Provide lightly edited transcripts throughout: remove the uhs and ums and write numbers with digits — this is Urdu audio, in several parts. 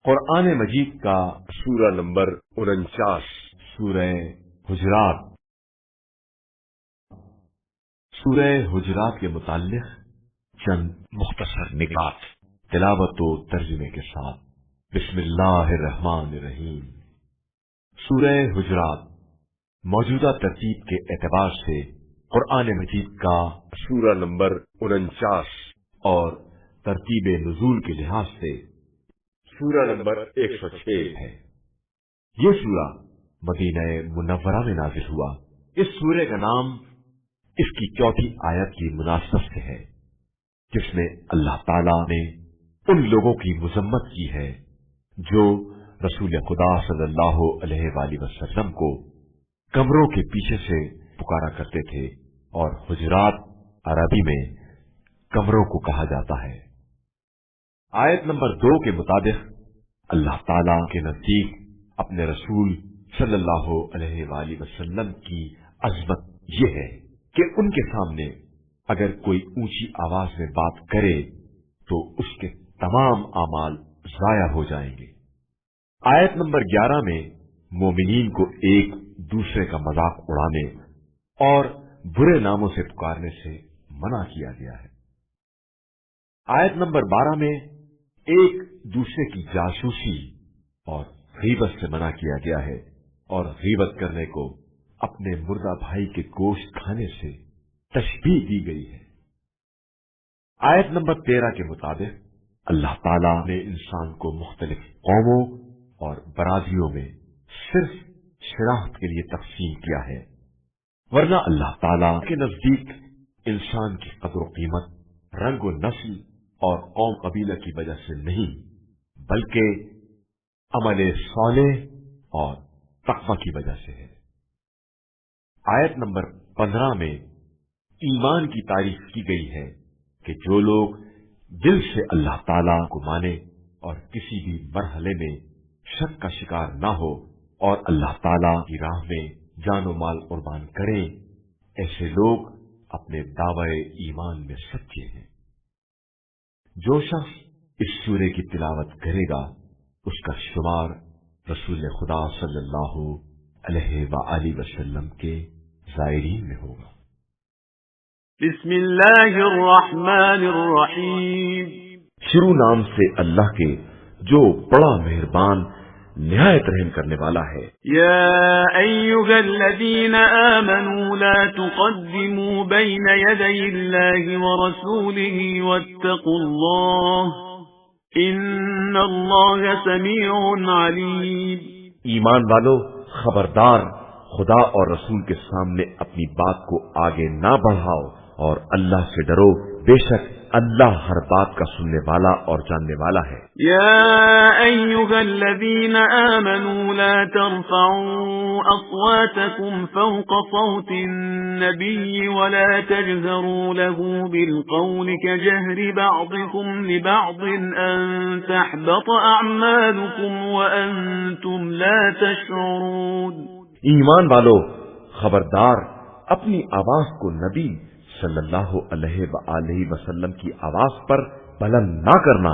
قرآن مجید کا سورہ نمبر 49 سورہ حجرات۔ سورہ حجرات کے متعلق چند مختصر نکات تلاوت و ترجمے کے ساتھ۔ بسم اللہ الرحمن الرحیم۔ سورہ حجرات موجودہ ترتیب کے اعتبار سے قرآن مجید کا سورہ نمبر 49 اور ترتیب نزول کے لحاظ سے سورہ نمبر 106 ہے۔ یہ سورہ مدینہ منورہ میں نازل ہوا۔ اس سورہ کا نام اس کی چوتھی آیت کی مناسبت سے ہے، جس میں اللہ تعالی نے ان لوگوں کی مذمت کی ہے جو رسول خدا صلی اللہ علیہ وآلہ وسلم کو کمروں کے پیچھے سے پکارا کرتے تھے، اور حجرات عربی میں کمروں کو کہا جاتا ہے۔ آیت نمبر 2 کے مطابق اللہ تعالی کے نزدیک اپنے رسول صلی اللہ علیہ وآلہ وسلم کی عظمت یہ ہے کہ ان کے سامنے اگر کوئی اونچی آواز میں بات کرے تو اس کے تمام اعمال ضائع ہو جائیں گے۔ آیت نمبر 11 میں مومنین کو ایک دوسرے کا مذاق اڑانے اور برے ناموں سے پکارنے سے منع کیا گیا ہے۔ آیت نمبر 12 میں ایک دوسرے کی جاسوسی اور غیبت سے منع کیا گیا ہے، اور غیبت کرنے کو اپنے مردہ بھائی کے گوشت کھانے سے تشبیہ دی گئی ہے۔ آیت نمبر 13 کے مطابق اللہ تعالی نے انسان کو مختلف قوموں اور برادریوں میں صرف شناخت کے لیے تقسیم کیا ہے، ورنہ اللہ تعالی کے نزدیک انسان کی قدر و قیمت رنگ و نسل اور قوم قبیلہ کی وجہ سے نہیں، بلکہ عمل صالح اور تقوی کی وجہ سے ہے۔ آیت نمبر 15 میں ایمان کی تعریف کی گئی ہے کہ جو لوگ دل سے اللہ تعالی کو مانے اور کسی بھی مرحلے میں شک کا شکار نہ ہو اور اللہ تعالی کی راہ میں جان و مال قربان کریں، ایسے لوگ اپنے دعوی ایمان میں سچے ہیں۔ جو شخص اس سورے کی تلاوت کرے گا اس کا شمار رسول خدا صلی اللہ علیہ وآلہ وسلم کے زائرین میں ہوگا۔ بسم اللہ الرحمن الرحیم۔ شروع نام سے اللہ کے جو بڑا مہربان نہایت رحم کرنے والا ہے۔ یا ایھا الذین آمنوا لا تقدموا بین یدی اللہ ورسولہ واتقوا اللہ ان اللہ سمیع علیم۔ ایمان والو، خبردار، خدا اور رسول کے سامنے اپنی بات کو آگے نہ بڑھاؤ اور اللہ سے ڈرو، بے شک اللہ ہر بات کا سننے والا اور جاننے والا ہے۔ یا ایھا الذین آمنوا لا ترفعوا اصواتکم فوق صوت النبی ولا تجهروا له بالقول كجهر بعضكم لبعض ان تحبط اعمالکم وانتم لا تشعرون۔ ایمان والو، خبردار، اپنی آواز کو نبی صلی اللہ علیہ وآلہ وسلم کی آواز پر بلند نہ کرنا،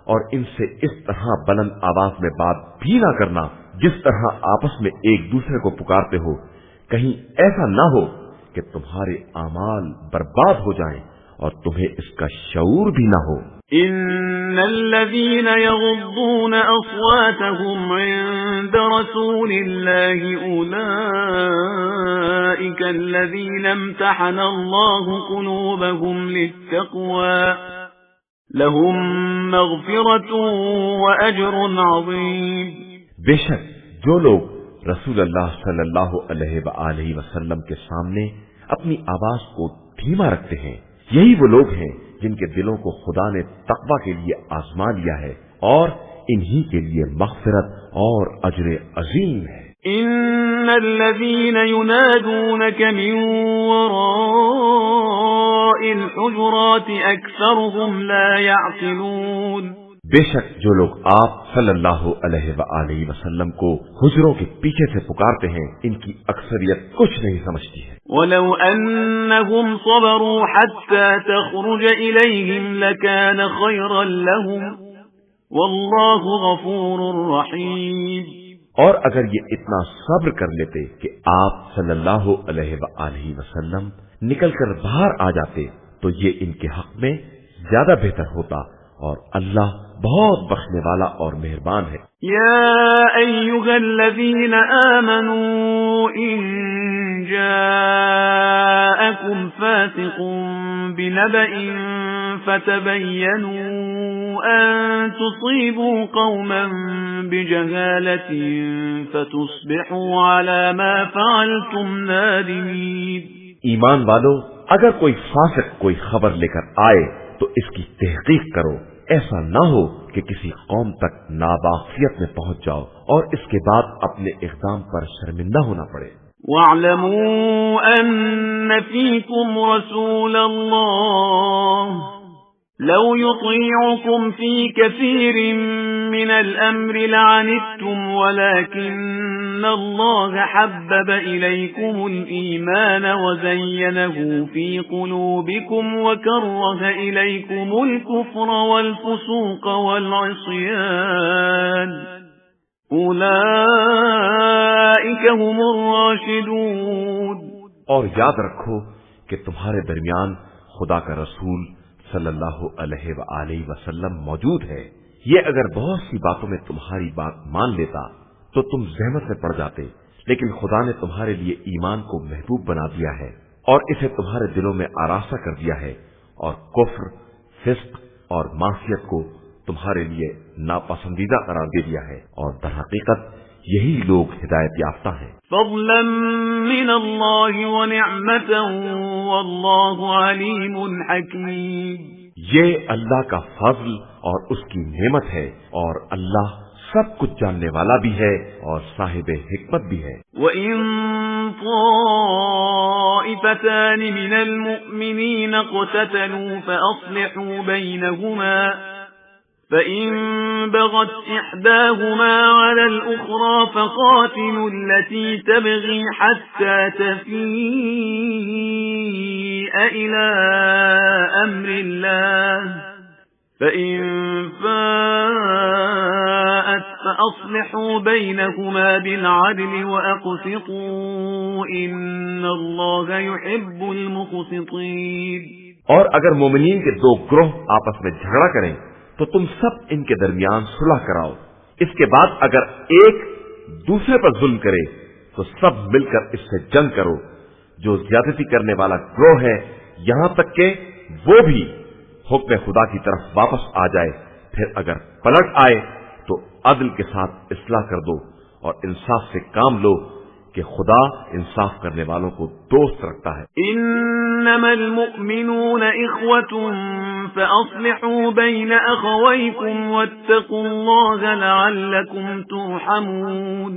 اور ان سے اس طرح بلند آواز میں بات بھی نہ کرنا جس طرح آپس میں ایک دوسرے کو پکارتے ہو، کہیں ایسا نہ ہو کہ تمہارے اعمال برباد ہو جائیں اور تمہیں اس کا شعور بھی نہ ہو۔ ان الذين يغضون اصواتهم عند رسول الله اولئك الذين امتحن الله قلوبهم للتقوى لهم مغفرة واجر عظيم۔ بے شک جو لوگ رسول اللہ صلی اللہ علیہ وآلہ وسلم کے سامنے اپنی آواز کو دھیما رکھتے ہیں، یہی وہ لوگ ہیں جن کے دلوں کو خدا نے تقوی کے لیے آزما لیا ہے، اور انہی کے لیے مغفرت اور اجر عظیم ہے۔ ان الذين ينادونك من وراء الحجرات اكثرهم لا يعقلون۔ بے شک جو لوگ آپ صلی اللہ علیہ وآلہ وسلم کو حجروں کے پیچھے سے پکارتے ہیں، ان کی اکثریت کچھ نہیں سمجھتی ہے۔ وَلَوْ أَنَّهُمْ صَبَرُوا حَتَّى تَخْرُجَ إِلَيْهِمْ لَكَانَ خَيْرًا لَهُمْ واللہ غفور رحیم۔ اور اگر یہ اتنا صبر کر لیتے کہ آپ صلی اللہ علیہ وآلہ وسلم نکل کر باہر آ جاتے تو یہ ان کے حق میں زیادہ بہتر ہوتا، اور اللہ بہت بخشنے والا اور مہربان ہے۔ یا ایھا الذین آمنوا ان جاءکم فاسق بنبأ فتبینوا ان تصیبوا قوما بجہالة فتصبحوا علی ما فعلتم نادمین۔ ایمان والو، اگر کوئی فاسق کوئی خبر لے کر آئے تو اس کی تحقیق کرو، ایسا نہ ہو کہ کسی قوم تک ناباقیت میں پہنچ جاؤ اور اس کے بعد اپنے اقدام پر شرمندہ ہونا پڑے۔ وَاعْلَمُوا أَنَّ فِيكُمْ رَسُولَ اللَّهِ لَوْ يُطِيعُكُمْ فِي كَثِيرٍ مِّنَ الْأَمْرِ لَعَنِتُّمْ وَلَكِنَّ اللَّهَ حَبَّبَ إِلَيْكُمُ الْإِيمَانَ وَزَيَّنَهُ فِي قُلُوبِكُمْ وَكَرَّهَ إِلَيْكُمُ الْكُفْرَ وَالْفُسُوقَ وَالْعِصْيَانَ أُولَئِكَ هُمُ الرَّاشِدُونَ۔ اور یاد رکھو کہ تمہارے درمیان خدا کا رسول صلی اللہ علیہ وآلہ وسلم موجود ہے، یہ اگر بہت سی باتوں میں تمہاری بات مان لیتا تو تم زحمت میں پڑ جاتے، لیکن خدا نے تمہارے لیے ایمان کو محبوب بنا دیا ہے اور اسے تمہارے دلوں میں آراستہ کر دیا ہے، اور کفر، فسق اور معصیت کو تمہارے لیے ناپسندیدہ قرار دے دیا ہے، اور در حقیقت یہی لوگ ہدایت یافتہ ہیں۔ فضلا من اللہ ونعمة واللہ علیم حکیم۔ یہ اللہ کا فضل اور اس کی نعمت ہے، اور اللہ سب کچھ جاننے والا بھی ہے اور صاحب حکمت بھی ہے۔ وَإِن طَائِفَتَانِ مِنَ الْمُؤْمِنِينَ اقْتَتَلُوا فَأَصْلِحُوا بَيْنَهُمَا فَإِن بَغَتْ إِحْدَاهُمَا عَلَى الْأُخْرَى فَقَاتِلُوا الَّتِي تَبْغِي حَتَّى تَفِيءَ إِلَى أَمْرِ اللَّهِ فَإِن فَاءَتْ فَأَصْلِحُوا بَيْنَهُمَا بِالْعَدْلِ وَأَقْسِطُوا إِنَّ اللَّهَ يُحِبُّ الْمُقْسِطِينَ۔ اور اگر مومنین کے دو گروہ آپس میں جھگڑا کریں تو تم سب ان کے درمیان صلح کراؤ، اس کے بعد اگر ایک دوسرے پر ظلم کرے تو سب مل کر اس سے جنگ کرو۔ جو زیادتی کرنے والا گروہ ہے یہاں تک کہ وہ بھی حکم خدا کی طرف واپس آ جائے، پھر اگر پلٹ آئے تو عدل کے ساتھ اصلاح کر دو اور انصاف سے کام لو کہ خدا انصاف کرنے والوں کو دوست رکھتا ہے۔ انما المؤمنون اخوة فاصلحوا بين اخويكم واتقوا الله لعلكم ترحمون۔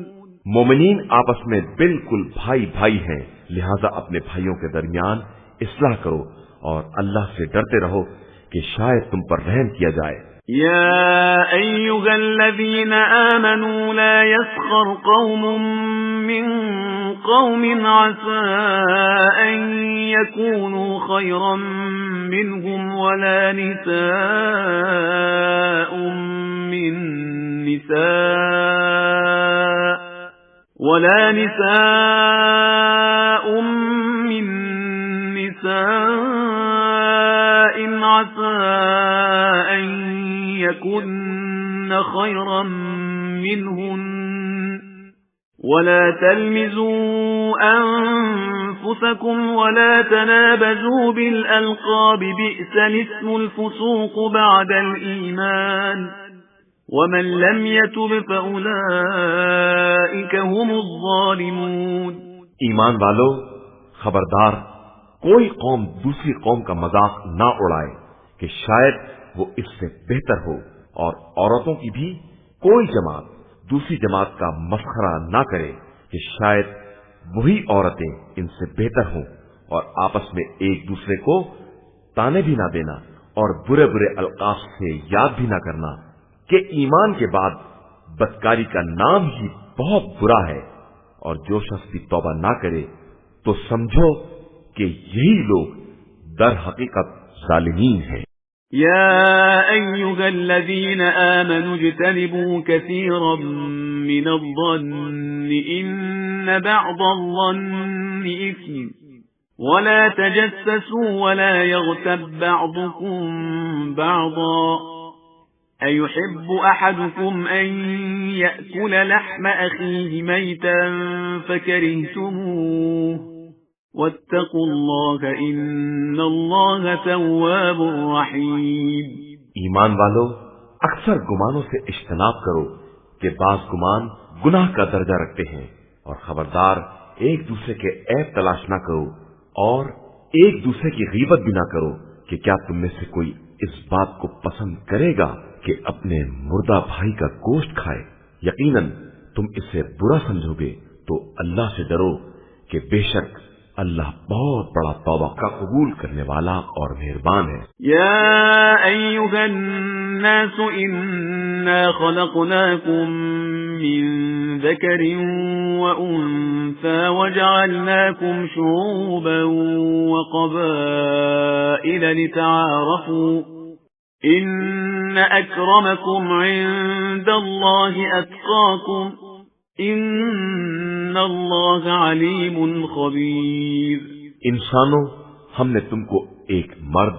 مومنین آپس میں بالکل بھائی بھائی ہیں، لہذا اپنے بھائیوں کے درمیان اصلاح کرو اور اللہ سے ڈرتے رہو کہ شاید تم پر رحم کیا جائے۔ يا أيها الذين آمنوا لا يسخر قوم من قوم عسى أن يكونوا خيرا منهم ولا نساء من نساء عسى أن يكن خيرا منهن ولا تلمزوا أنفسكم ولا تنابزوا بالألقاب بئس الاسم الفسوق بعد الإيمان ومن لم يتب فأولئك هم الظالمون۔ ایمان والو، خبردار کوئی قوم دوسری قوم کا مذاق نہ اڑائے کہ شاید وہ اس سے بہتر ہو، اور عورتوں کی بھی کوئی جماعت دوسری جماعت کا مسخرہ نہ کرے کہ شاید وہی عورتیں ان سے بہتر ہوں، اور آپس میں ایک دوسرے کو تانے بھی نہ دینا اور برے برے القاب سے یاد بھی نہ کرنا کہ ایمان کے بعد بدکاری کا نام ہی بہت برا ہے، اور جو شخص بھی توبہ نہ کرے تو سمجھو کہ یہی لوگ در حقیقت ظالمین ہیں۔ يا أيها الذين آمنوا اجتنبوا كثيرا من الظن إن بعض الظن إثم ولا تجسسوا ولا يغتب بعضكم بعضا أيحب أحدكم أن يأكل لحم أخيه ميتا فكرهتموه واتقوا الله إن الله تواب رحيم. ایمان والو، اکثر گمانوں سے اجتناب کرو کہ بعض گمان گناہ کا درجہ رکھتے ہیں، اور خبردار ایک دوسرے کے عیب تلاش نہ کرو اور ایک دوسرے کی غیبت بھی نہ کرو کہ کیا تم میں سے کوئی اس بات کو پسند کرے گا کہ اپنے مردہ بھائی کا گوشت کھائے؟ یقیناً تم اسے برا سمجھو گے تو اللہ سے ڈرو کہ بے شک اللہ بہت بڑا توبہ کا قبول کرنے والا اور مہربان ہے. یا ایھا الناس انا خلقناکم من ذکر وانثى وجعلناکم شعوبا وقبائل لتعارفوا ان اکرمکم عند اللہ اتقاکم ان اللہ علیم خبیر. انسانوں، ہم نے تم کو ایک مرد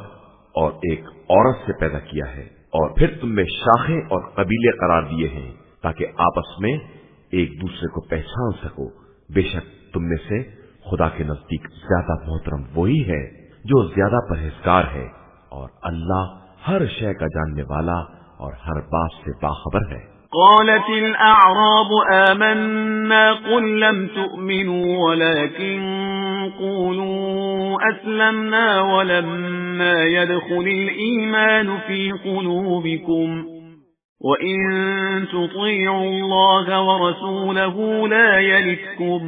اور ایک عورت سے پیدا کیا ہے اور پھر تم میں شاخیں اور قبیلے قرار دیے ہیں تاکہ آپس میں ایک دوسرے کو پہچان سکو. بے شک تم میں سے خدا کے نزدیک زیادہ محترم وہی ہے جو زیادہ پرہیزگار ہے، اور اللہ ہر شے کا جاننے والا اور ہر بات سے باخبر ہے. قالت الأعراب آمنا قل لم تؤمنوا ولكن قولوا أسلمنا ولما يدخل الإيمان في قلوبكم وإن تطيعوا الله ورسوله لا يلتكم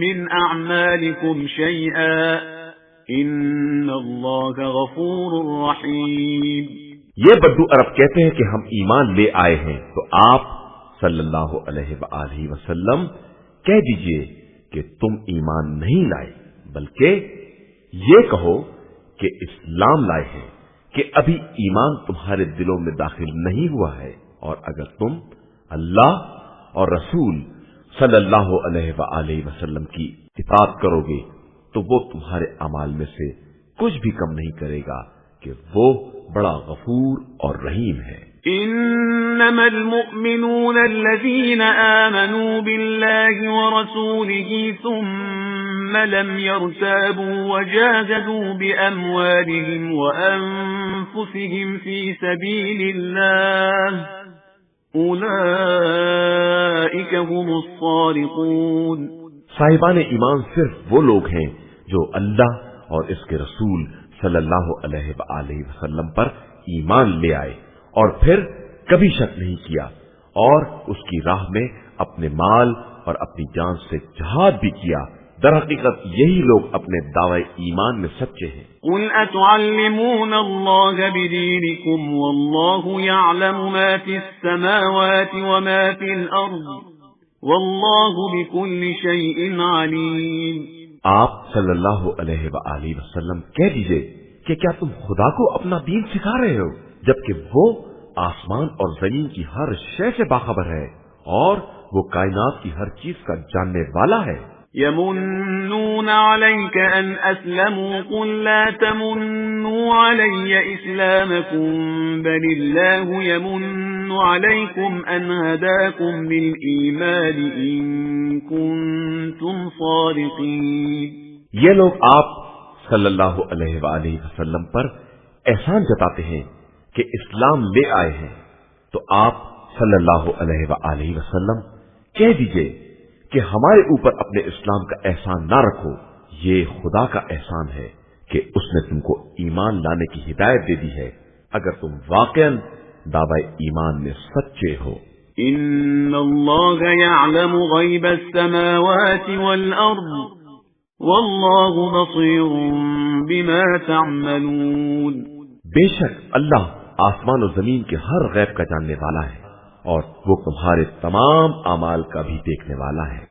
من أعمالكم شيئا إن الله غفور رحيم. یہ بدو عرب کہتے ہیں کہ ہم ایمان لے آئے ہیں، تو آپ صلی اللہ علیہ وآلہ وسلم کہہ دیجئے کہ تم ایمان نہیں لائے، بلکہ یہ کہو کہ اسلام لائے ہیں، کہ ابھی ایمان تمہارے دلوں میں داخل نہیں ہوا ہے، اور اگر تم اللہ اور رسول صلی اللہ علیہ وآلہ وسلم کی اطاعت کرو گے تو وہ تمہارے اعمال میں سے کچھ بھی کم نہیں کرے گا کہ وہ بڑا غفور اور رحیم ہے. انما المؤمنون الذين آمنوا بالله ورسوله ثم لم يرتابوا وجاهدوا بأموالهم وأنفسهم في سبيل الله أولئك هم الصادقون. صاحبان ایمان صرف وہ لوگ ہیں جو اللہ اور اس کے رسول صلی اللہ علیہ وآلہ وسلم پر ایمان لے آئے اور پھر کبھی شک نہیں کیا اور اس کی راہ میں اپنے مال اور اپنی جان سے جہاد بھی کیا. در حقیقت یہی لوگ اپنے دعوی ایمان میں سچے ہیں. قل اتعلمون اللہ بدینکم واللہ یعلم ما فی السماوات وما فی الارض واللہ بکل شیء علیم. آپ صلی اللہ علیہ وآلہ وسلم کہہ دیجئے کہ کیا تم خدا کو اپنا دین سکھا رہے ہو جبکہ وہ آسمان اور زمین کی ہر شے سے باخبر ہے اور وہ کائنات کی ہر چیز کا جاننے والا ہے. يمنون عليك أن أسلموا قل لا تمنوا علي إسلامكم بل الله يمن عليكم أن هداكم للإيمان إن كنتم صادقين. یہ لوگ آپ صلی اللہ علیہ وآلہ وسلم پر احسان جتاتے ہیں کہ اسلام لے آئے ہیں، تو آپ صلی اللہ علیہ وآلہ وسلم کہہ دیجئے کہ ہمارے اوپر اپنے اسلام کا احسان نہ رکھو، یہ خدا کا احسان ہے کہ اس نے تم کو ایمان لانے کی ہدایت دے دی ہے اگر تم واقعاً دعوی ایمان میں سچے ہو. ان اللہ یعلم غیب السماوات والارض واللہ بصیر بما تعملون. بے شک اللہ آسمان و زمین کے ہر غیب کا جاننے والا ہے اور وہ تمہارے تمام اعمال کا بھی دیکھنے والا ہے.